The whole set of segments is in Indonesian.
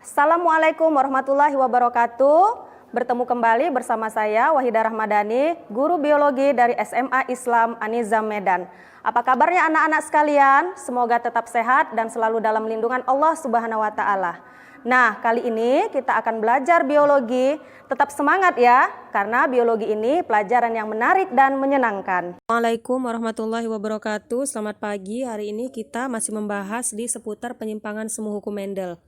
Assalamualaikum warahmatullahi wabarakatuh. Bertemu kembali bersama saya Wahidah Rahmadani, guru biologi dari SMA Islam An-Nizam Medan. Apa kabarnya anak-anak sekalian? Semoga tetap sehat dan selalu dalam lindungan Allah Subhanahu wa taala. Nah, kali ini kita akan belajar biologi. Tetap semangat ya, karena biologi ini pelajaran yang menarik dan menyenangkan. Assalamualaikum warahmatullahi wabarakatuh. Selamat pagi. Hari ini kita masih membahas di seputar penyimpangan semu hukum Mendel.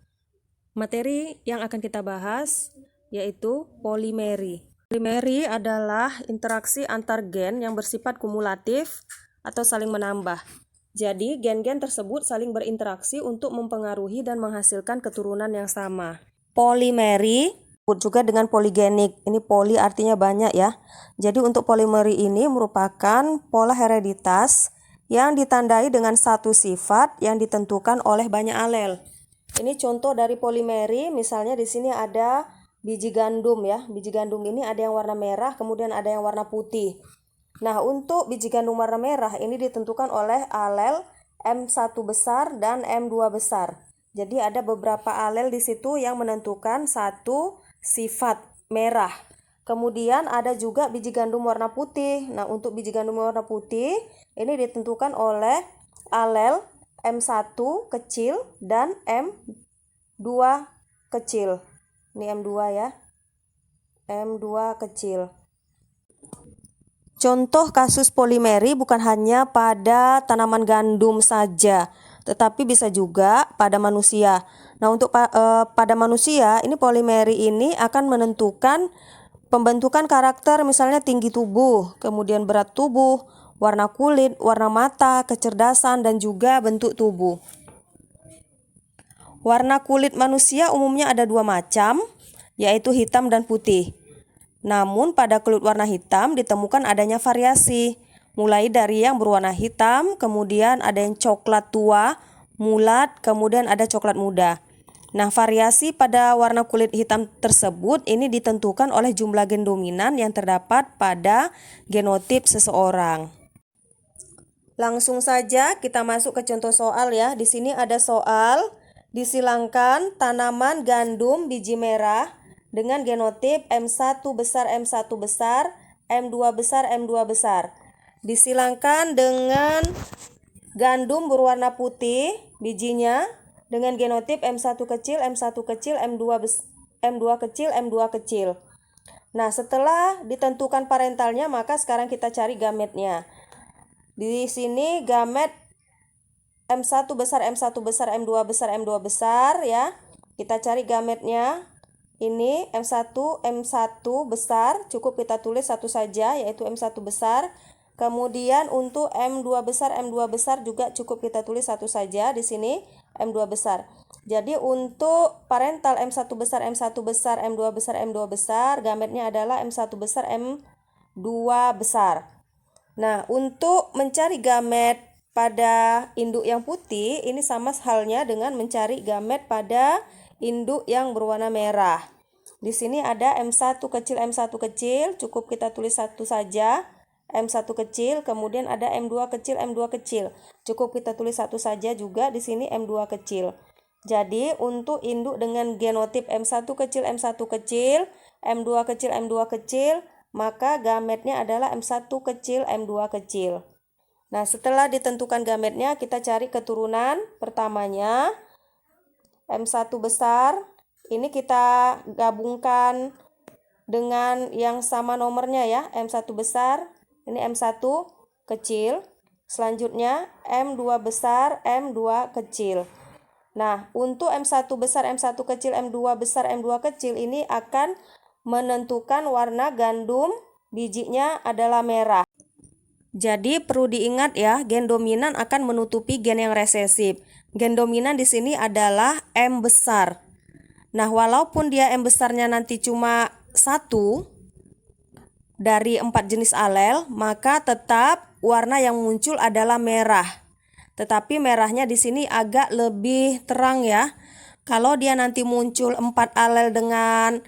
Materi yang akan kita bahas yaitu polimeri. Polimeri adalah interaksi antar gen yang bersifat kumulatif atau saling menambah. Jadi, gen-gen tersebut saling berinteraksi untuk mempengaruhi dan menghasilkan keturunan yang sama. Polimeri disebut juga dengan poligenik. Ini poli artinya banyak ya. Jadi, untuk polimeri ini merupakan pola hereditas yang ditandai dengan satu sifat yang ditentukan oleh banyak alel. Ini contoh dari polimeri, misalnya di sini ada biji gandum ya. Biji gandum ini ada yang warna merah, kemudian ada yang warna putih. Nah, untuk biji gandum warna merah ini ditentukan oleh alel M1 besar dan M2 besar. Jadi ada beberapa alel di situ yang menentukan satu sifat merah. Kemudian ada juga biji gandum warna putih. Nah, untuk biji gandum warna putih ini ditentukan oleh alel M1 kecil dan M2 kecil. Ini M2 ya. M2 kecil. Contoh kasus polimeri bukan hanya pada tanaman gandum saja, tetapi bisa juga pada manusia. Nah, untuk pada manusia, ini polimeri ini akan menentukan pembentukan karakter, misalnya tinggi tubuh, kemudian berat tubuh, warna kulit, warna mata, kecerdasan, dan juga bentuk tubuh. Warna kulit manusia umumnya ada dua macam, yaitu hitam dan putih. Namun pada kulit warna hitam ditemukan adanya variasi, mulai dari yang berwarna hitam, kemudian ada yang coklat tua, mulat, kemudian ada coklat muda. Nah, variasi pada warna kulit hitam tersebut ini ditentukan oleh jumlah gen dominan yang terdapat pada genotip seseorang. Langsung saja kita masuk ke contoh soal ya. Di sini ada soal, disilangkan tanaman gandum biji merah dengan genotip M1 besar, M1 besar, M2 besar, M2 besar. Disilangkan dengan gandum berwarna putih bijinya dengan genotip M1 kecil, M1 kecil, M2 kecil, M2 kecil. Nah, setelah ditentukan parentalnya, maka sekarang kita cari gametnya. Di sini gamet M1 besar, M1 besar, M2 besar, M2 besar ya. Kita cari gametnya. Ini M1 besar, cukup kita tulis satu saja yaitu M1 besar. Kemudian untuk M2 besar juga cukup kita tulis satu saja di sini M2 besar. Jadi untuk parental M1 besar, M1 besar, M2 besar, M2 besar, gametnya adalah M1 besar, M2 besar. Nah, untuk mencari gamet pada induk yang putih, ini sama halnya dengan mencari gamet pada induk yang berwarna merah. Di sini ada M1 kecil, M1 kecil, cukup kita tulis satu saja, M1 kecil, kemudian ada M2 kecil, M2 kecil. Cukup kita tulis satu saja juga di sini M2 kecil. Jadi, untuk induk dengan genotip M1 kecil, M1 kecil, M2 kecil, M2 kecil, maka gametnya adalah M1 kecil, M2 kecil. Nah, setelah ditentukan gametnya, kita cari keturunan pertamanya. M1 besar, ini kita gabungkan dengan yang sama nomornya ya, M1 besar, ini M1 kecil, selanjutnya M2 besar, M2 kecil. Nah, untuk M1 besar, M1 kecil, M2 besar, M2 kecil ini akan menentukan warna gandum bijinya adalah merah. Jadi perlu diingat ya, gen dominan akan menutupi gen yang resesif. Gen dominan di sini adalah M besar. Nah, walaupun dia M besarnya nanti cuma 1 dari 4 jenis alel, maka tetap warna yang muncul adalah merah. Tetapi merahnya di sini agak lebih terang ya. Kalau dia nanti muncul 4 alel dengan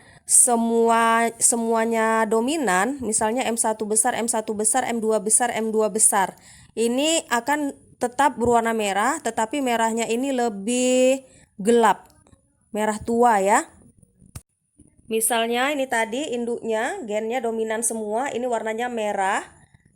semuanya dominan, misalnya M1 besar, M1 besar, M2 besar, M2 besar. Ini akan tetap berwarna merah, tetapi merahnya ini lebih gelap. merah tua ya. Misalnya ini tadi induknya, gennya dominan semua, ini warnanya merah.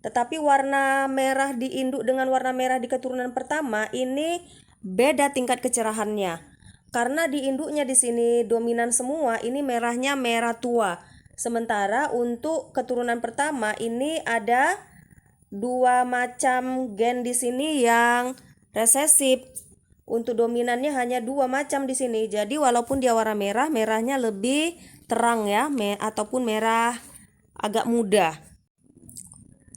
Tetapi warna merah di induk dengan warna merah di keturunan pertama ini beda tingkat kecerahannya. Karena di induknya di sini dominan semua, ini merahnya merah tua. Sementara untuk keturunan pertama ini ada dua macam gen di sini yang resesif. Untuk dominannya hanya dua macam di sini. Jadi walaupun dia warna merah, merahnya lebih terang ya, ataupun merah agak muda.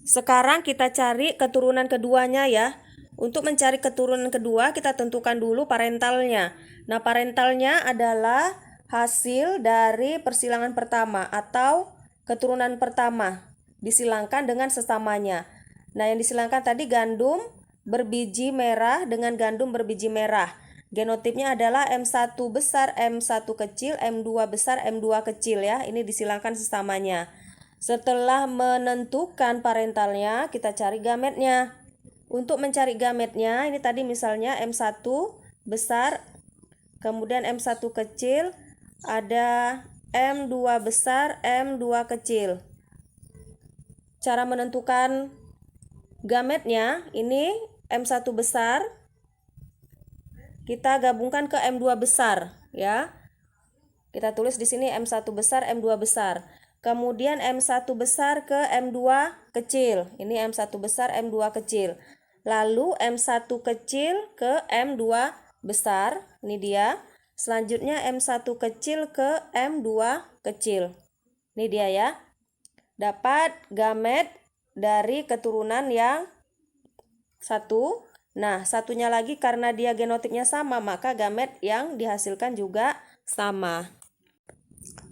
Sekarang kita cari keturunan keduanya ya. Untuk mencari keturunan kedua, kita tentukan dulu parentalnya. Nah, parentalnya adalah hasil dari persilangan pertama atau keturunan pertama disilangkan dengan sesamanya. Nah, yang disilangkan tadi gandum berbiji merah dengan gandum berbiji merah. Genotipnya adalah M1 besar, M1 kecil, M2 besar, M2 kecil ya. Ini disilangkan sesamanya. Setelah menentukan parentalnya, kita cari gametnya. Untuk mencari gametnya, ini tadi misalnya M1 besar, kemudian M1 kecil, ada M2 besar, M2 kecil. Cara menentukan gametnya, ini M1 besar, kita gabungkan ke M2 besar ya. Kita tulis di sini M1 besar, M2 besar. Kemudian M1 besar ke M2 kecil. Ini M1 besar, M2 kecil. Lalu M1 kecil ke M2 besar. Ini dia. Selanjutnya M1 kecil ke M2 kecil. Ini dia ya. Dapat gamet dari keturunan yang satu. Nah, satunya lagi karena dia genotipnya sama, maka gamet yang dihasilkan juga sama.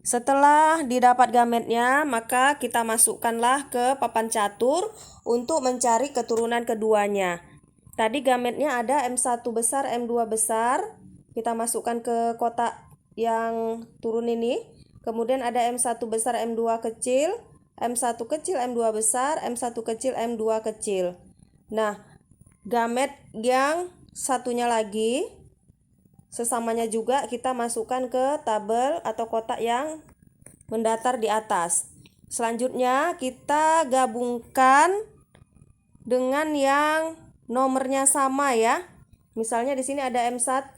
Setelah didapat gametnya, maka kita masukkanlah ke papan catur untuk mencari keturunan keduanya. Tadi gametnya ada M1 besar, M2 besar. Kita masukkan ke kotak yang turun ini. Kemudian ada M1 besar, M2 kecil, M1 kecil, M2 besar, M1 kecil, M2 kecil. Nah, gamet yang satunya lagi sesamanya juga kita masukkan ke tabel atau kotak yang mendatar di atas. Selanjutnya kita gabungkan dengan yang nomornya sama ya. Misalnya di sini ada M1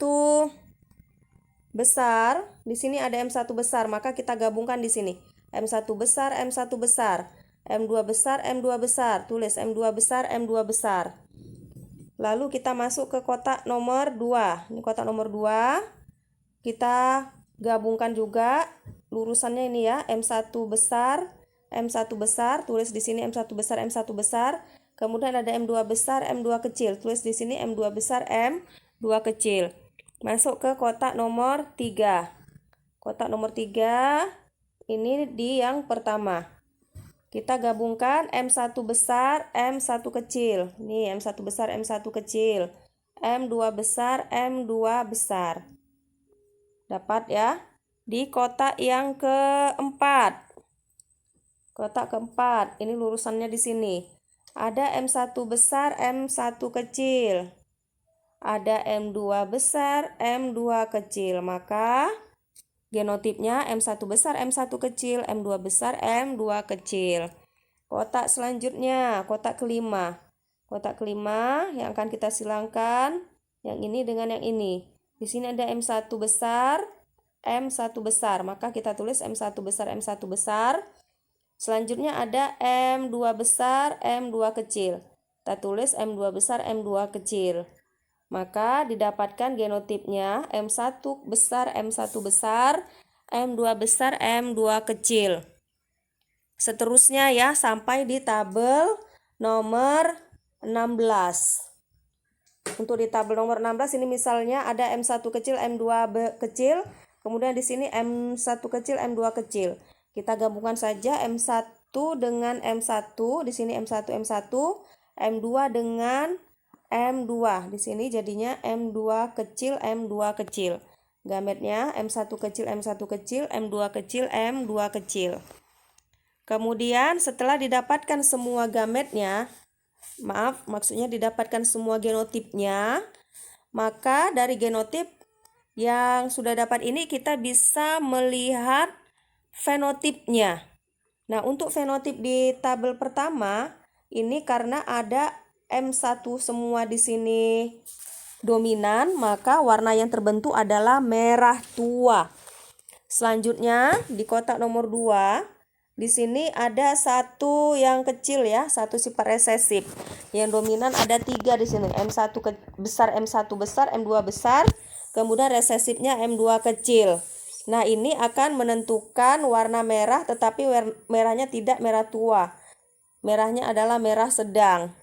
besar, di sini ada M1 besar, maka kita gabungkan di sini. M1 besar, M1 besar, M2 besar, M2 besar. Tulis M2 besar, M2 besar. Lalu kita masuk ke kotak nomor 2. Ini kotak nomor 2. Kita gabungkan juga lurusannya ini ya. M1 besar, M1 besar. Tulis di sini M1 besar, M1 besar. Kemudian ada M2 besar, M2 kecil. Tulis di sini M2 besar, M2 kecil. Masuk ke kotak nomor 3. Kotak nomor 3 ini di yang pertama. Kita gabungkan M1 besar, M1 kecil. Nih M1 besar, M1 kecil. M2 besar, M2 besar. Dapat ya. Di kotak yang keempat. Kotak keempat. Ini lurusannya di sini. Ada M1 besar, M1 kecil. Ada M2 besar, M2 kecil. Maka genotipnya M1 besar, M1 kecil, M2 besar, M2 kecil. Kotak selanjutnya, kotak kelima. Kotak kelima yang akan kita silangkan yang ini dengan yang ini. Di sini ada M1 besar, M1 besar. Maka kita tulis M1 besar, M1 besar. Selanjutnya ada M2 besar, M2 kecil. Kita tulis M2 besar, M2 kecil. Maka didapatkan genotipnya M1 besar, M1 besar, M2 besar, M2 kecil. Seterusnya ya sampai di tabel nomor 16. Untuk di tabel nomor 16 ini misalnya ada M1 kecil, M2 kecil, kemudian di sini M1 kecil, M2 kecil. Kita gabungkan saja M1 dengan M1, di sini M1 M1, M2 dengan M2. Di sini jadinya M2 kecil, M2 kecil. Gametnya M1 kecil, M1 kecil, M2 kecil, M2 kecil. Kemudian setelah didapatkan semua gametnya, maksudnya didapatkan semua genotipnya, maka dari genotip Yang sudah dapat ini kita bisa melihat fenotipnya. Nah, untuk fenotip di tabel pertama ini karena ada M1 semua di sini dominan, maka warna yang terbentuk adalah merah tua. Selanjutnya di kotak nomor 2, di sini ada satu yang kecil ya, satu sifat resesif. Yang dominan ada 3 di sini, M1 besar, M1 besar, M2 besar, kemudian resesifnya M2 kecil. Nah, ini akan menentukan warna merah, tetapi merahnya tidak merah tua. Merahnya adalah merah sedang.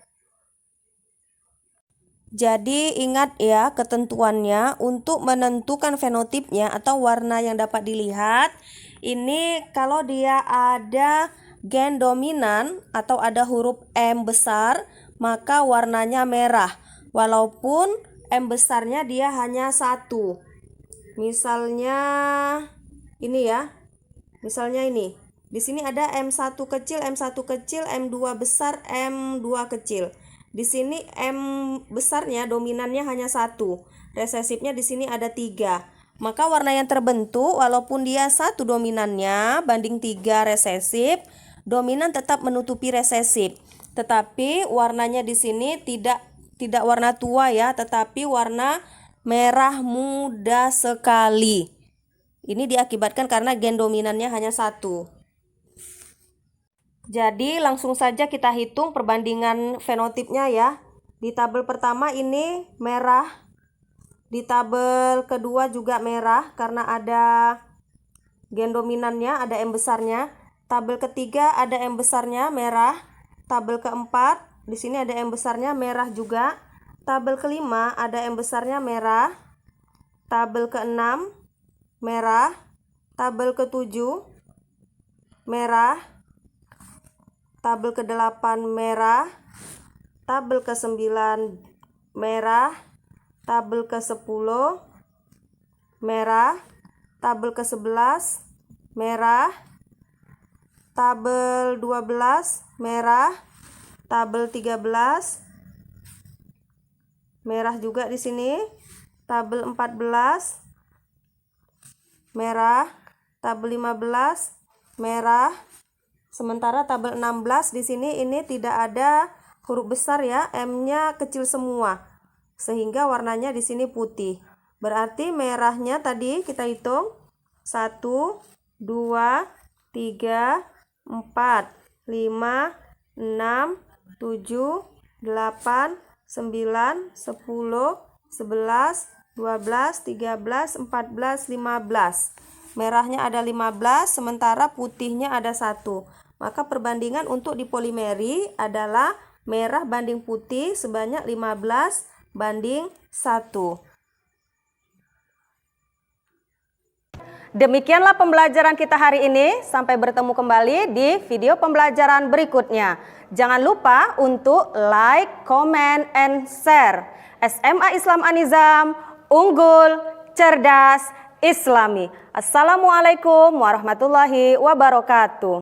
Jadi ingat ya ketentuannya untuk menentukan fenotipnya atau warna yang dapat dilihat. Ini kalau dia ada gen dominan atau ada huruf M besar, maka warnanya merah. Walaupun M besarnya dia hanya 1. Misalnya ini ya. Misalnya ini. Di sini ada M1 kecil, M1 kecil, M2 besar, M2 kecil. Di sini M besarnya dominannya hanya 1. Resesifnya di sini ada 3. Maka warna yang terbentuk walaupun dia 1 dominannya banding 3 resesif, dominan tetap menutupi resesif. Tetapi warnanya di sini tidak warna tua ya, tetapi warna merah muda sekali. Ini diakibatkan karena gen dominannya hanya 1. Jadi langsung saja kita hitung perbandingan fenotipnya ya. Di tabel pertama ini merah. Di tabel kedua juga merah karena ada gen dominannya, ada M besarnya. Tabel ketiga ada M besarnya merah. Tabel keempat di sini ada M besarnya merah juga. Tabel kelima ada M besarnya merah. Tabel keenam merah. Tabel ketujuh merah. Tabel ke-8 merah. Tabel ke-9 merah. Tabel ke-10 merah. Tabel ke-11 merah. Tabel 12 merah. Tabel 13 merah juga di sini. Tabel 14 merah. Tabel 15 merah. Sementara tabel 16 di sini ini tidak ada huruf besar ya, M-nya kecil semua. Sehingga warnanya di sini putih. Berarti merahnya tadi kita hitung 1 2 3 4 5 6 7 8 9 10 11 12 13 14 15. Merahnya ada 15, sementara putihnya ada 1. Maka perbandingan untuk dipolimeri adalah merah banding putih sebanyak 15 banding 1. Demikianlah pembelajaran kita hari ini. Sampai bertemu kembali di video pembelajaran berikutnya. Jangan lupa untuk like, comment, and share. SMA Islam An-Nizam, unggul, cerdas, Islami. Assalamualaikum warahmatullahi wabarakatuh.